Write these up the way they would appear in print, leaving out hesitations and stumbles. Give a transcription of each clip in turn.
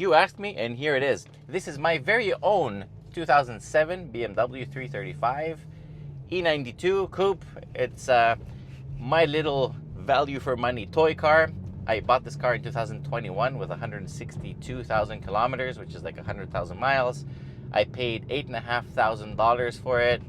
You asked me, and here it is. This is my very own 2007 BMW 335 E92 Coupe. It's my little value for money toy car. I bought this car in 2021 with 162,000 kilometers, which is like 100,000 miles. I paid $8,500 for it.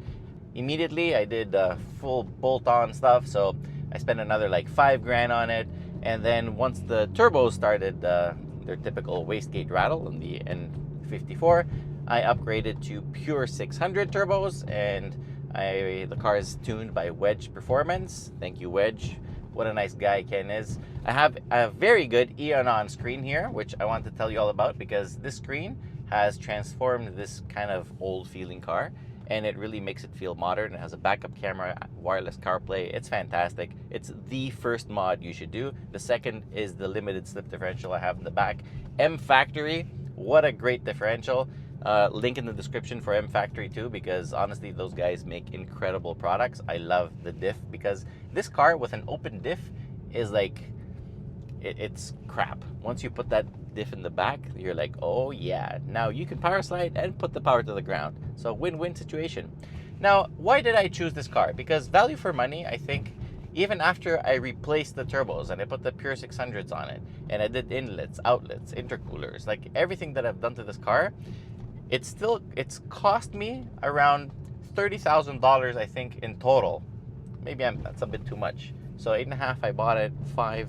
Immediately, I did full bolt-on stuff, so I spent another like $5,000 on it. And then once the turbos started their typical wastegate rattle on the N54, I upgraded to Pure600 turbos, and the car is tuned by Wedge Performance. Thank you, Wedge. What a nice guy Ken is. I have a very good Eon on screen here, which I want to tell you all about, because this screen has transformed this kind of old feeling car, and it really makes it feel modern. It has a backup camera, wireless CarPlay. It's fantastic. It's the first mod you should do. The second is the limited slip differential I have in the back. M Factory, what a great differential. Link in the description for M Factory too, because honestly those guys make incredible products. I love the diff, because this car with an open diff is like, it's crap. Once you put that diff in the back, you're like, oh yeah, now you can power slide and put the power to the ground. So win-win situation. Now, why did I choose this car? Because value for money, I think, even after I replaced the turbos and I put the Pure600s on it, and I did inlets, outlets, intercoolers, like everything that I've done to this car, it's cost me around $30,000, I think, in total. Maybe that's a bit too much. So 8.5, I bought it. 5,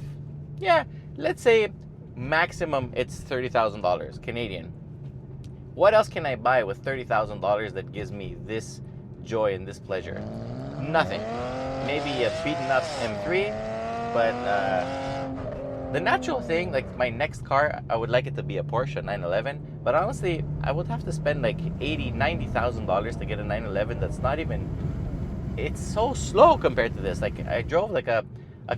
yeah, let's say maximum it's $30,000 Canadian. What else can I buy with $30,000 that gives me this joy and this pleasure? Nothing. Maybe a beaten up M3, but the natural thing, like my next car, I would like it to be a Porsche 911. But honestly, I would have to spend like $80,000-$90,000 to get a 911 that's not even, it's so slow compared to this. Like I drove like a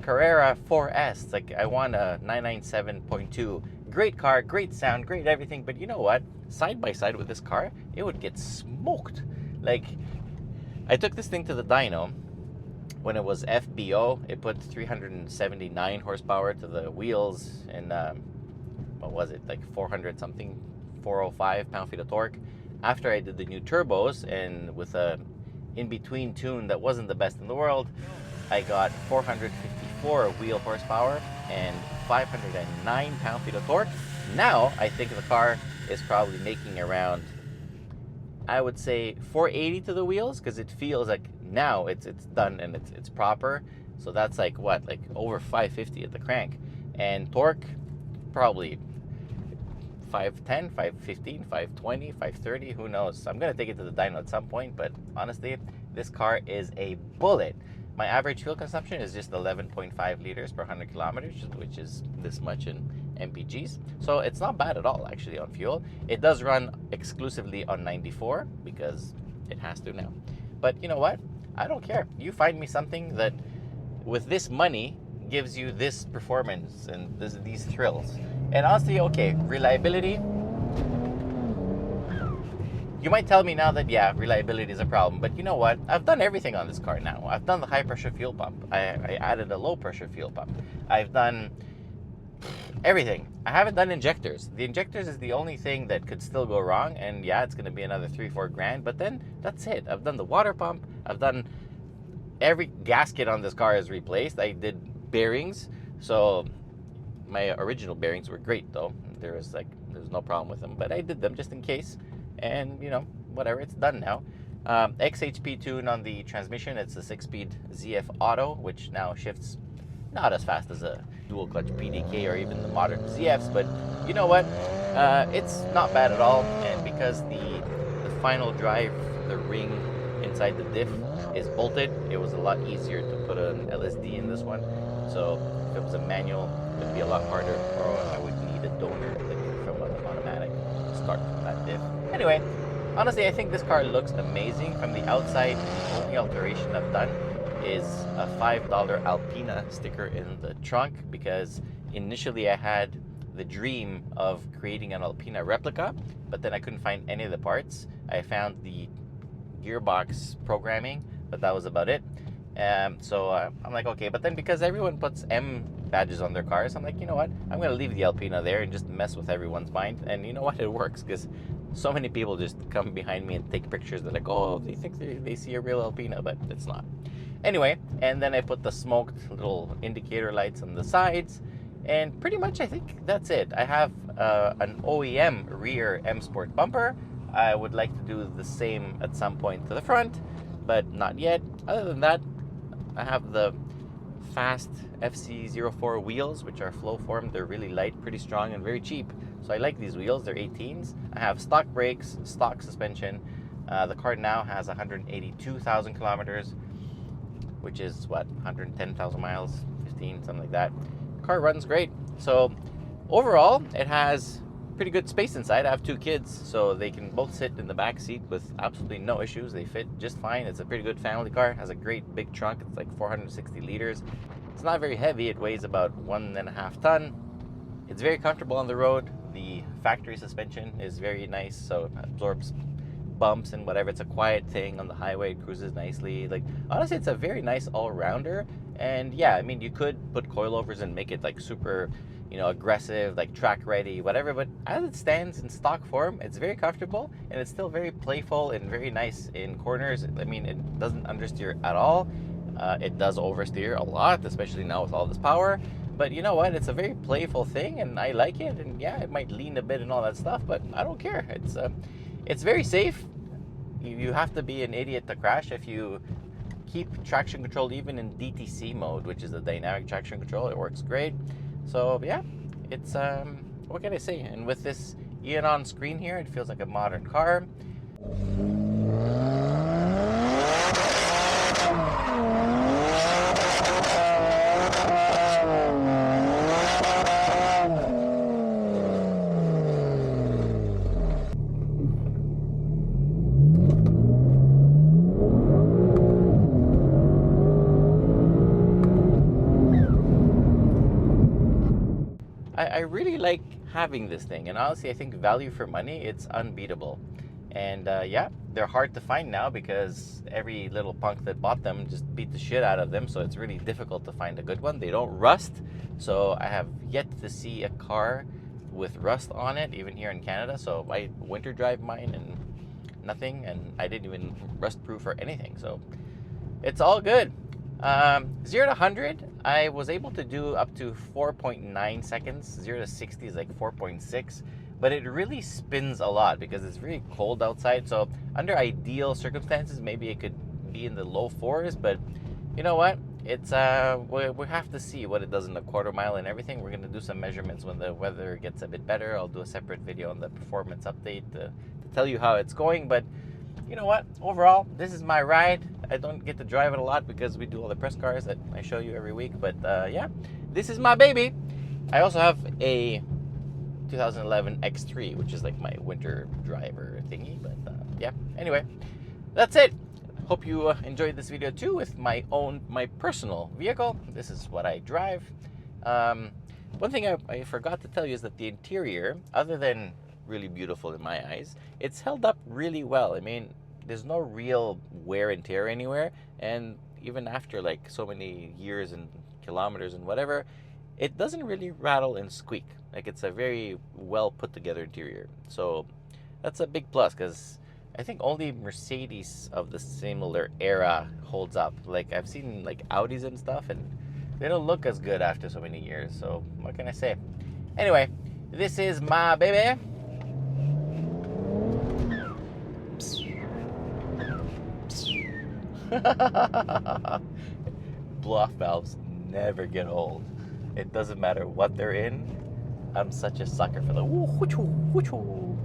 Carrera 4S. Like I want a 997.2. Great car, great sound, great everything. But you know what? Side by side with this car, it would get smoked. Like I took this thing to the dyno. When it was FBO, it put 379 horsepower to the wheels and what was it, like 400 something, 405 pound-feet of torque. After I did the new turbos and with a in-between tune that wasn't the best in the world, I got 454 wheel horsepower and 509 pound-feet of torque. Now I think the car is probably making around, I would say 480 to the wheels, because it feels like now it's done and it's proper. So that's like what, like over 550 at the crank. And torque, probably 510, 515, 520, 530, who knows. I'm gonna take it to the dyno at some point, but honestly, this car is a bullet. My average fuel consumption is just 11.5 liters per 100 kilometers, which is this much in MPGs. So it's not bad at all, actually, on fuel. It does run exclusively on 94 because it has to now. But you know what? I don't care. You find me something that, with this money, gives you this performance and these thrills. And honestly, okay, reliability. You might tell me now that, yeah, reliability is a problem, but you know what? I've done everything on this car now. I've done the high-pressure fuel pump. I added a low-pressure fuel pump. I've done everything. I haven't done injectors. The injectors is the only thing that could still go wrong, and yeah, it's going to be another $3-4 grand, but then that's it. I've done the water pump. I've done every gasket on this car is replaced. I did bearings, so my original bearings were great, though. There's no problem with them, but I did them just in case. And you know, whatever, it's done now. XHP tune on the transmission. It's a 6-speed ZF Auto, which now shifts not as fast as a dual clutch PDK or even the modern ZFs, but you know what? It's not bad at all. And because the final drive, the ring inside the diff is bolted, it was a lot easier to put an LSD in this one. So if it was a manual, it would be a lot harder, or I would need a donor from an automatic start from that diff. Anyway, honestly, I think this car looks amazing from the outside. The only alteration I've done is a $5 Alpina sticker in the trunk, because initially I had the dream of creating an Alpina replica, but then I couldn't find any of the parts. I found the gearbox programming, but that was about it. So I'm like, okay, but then because everyone puts M badges on their cars. I'm like, you know what? I'm going to leave the Alpina there and just mess with everyone's mind. And you know what? It works, because so many people just come behind me and take pictures. They're like, oh, they think they see a real Alpina, but it's not. Anyway, and then I put the smoked little indicator lights on the sides. And pretty much I think that's it. I have an OEM rear M Sport bumper. I would like to do the same at some point to the front, but not yet. Other than that, I have the fast FC04 wheels, which are flow formed. They're really light, pretty strong, and very cheap. So I like these wheels. They're 18s. I have stock brakes, stock suspension. The car now has 182,000 kilometers, which is what, 110,000 miles, 15, something like that. Car runs great. So overall, it has pretty good space inside. I have 2 kids, so they can both sit in the back seat with absolutely no issues. They fit just fine. It's a pretty good family car. It has a great big trunk. It's like 460 liters. It's not very heavy. It weighs about 1.5 ton. It's very comfortable on the road. The factory suspension is very nice, so it absorbs bumps and whatever. It's a quiet thing on the highway. It cruises nicely. Like, honestly, it's a very nice all-rounder. And yeah, I mean, you could put coilovers and make it like super, you know, aggressive, like track ready, whatever, but as it stands in stock form, it's very comfortable, and it's still very playful and very nice in corners. I mean, it doesn't understeer at all. It does oversteer a lot, especially now with all this power, but you know what, it's a very playful thing, and I like it. And yeah, it might lean a bit and all that stuff, but I don't care. It's very safe. You have to be an idiot to crash if you keep traction control even in DTC mode, which is the dynamic traction control. It works great. So yeah, it's what can I say? And with this Ian on screen here, it feels like a modern car. I really like having this thing, and honestly, I think value for money, it's unbeatable. And yeah, they're hard to find now because every little punk that bought them just beat the shit out of them, so it's really difficult to find a good one. They don't rust, so I have yet to see a car with rust on it, even here in Canada. So I winter drive mine and nothing, and I didn't even rust proof or anything, so it's all good. 0 to 100, I was able to do up to 4.9 seconds. 0 to 60 is like 4.6, but it really spins a lot because it's really cold outside. So under ideal circumstances, maybe it could be in the low 4s, but you know what? It's we have to see what it does in the quarter mile and everything. We're gonna do some measurements when the weather gets a bit better. I'll do a separate video on the performance update to tell you how it's going. But you know what? Overall, this is my ride. I don't get to drive it a lot because we do all the press cars that I show you every week. But yeah, this is my baby. I also have a 2011 X3, which is like my winter driver thingy. But yeah, anyway, that's it. Hope you enjoyed this video too with my personal vehicle. This is what I drive. One thing I forgot to tell you is that the interior, other than really beautiful in my eyes, it's held up really well. I mean, there's no real wear and tear anywhere, and even after like so many years and kilometers and whatever, it doesn't really rattle and squeak. Like, it's a very well put together interior, so that's a big plus, because I think only Mercedes of the similar era holds up. Like, I've seen like Audis and stuff, and they don't look as good after so many years. So what can I say? Anyway, this is my baby. Blow-off valves never get old. It doesn't matter what they're in. I'm such a sucker for the woo, woo, woo,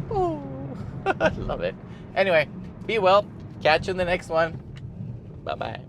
woo. I love it. Anyway, be well. Catch you in the next one. Bye-bye.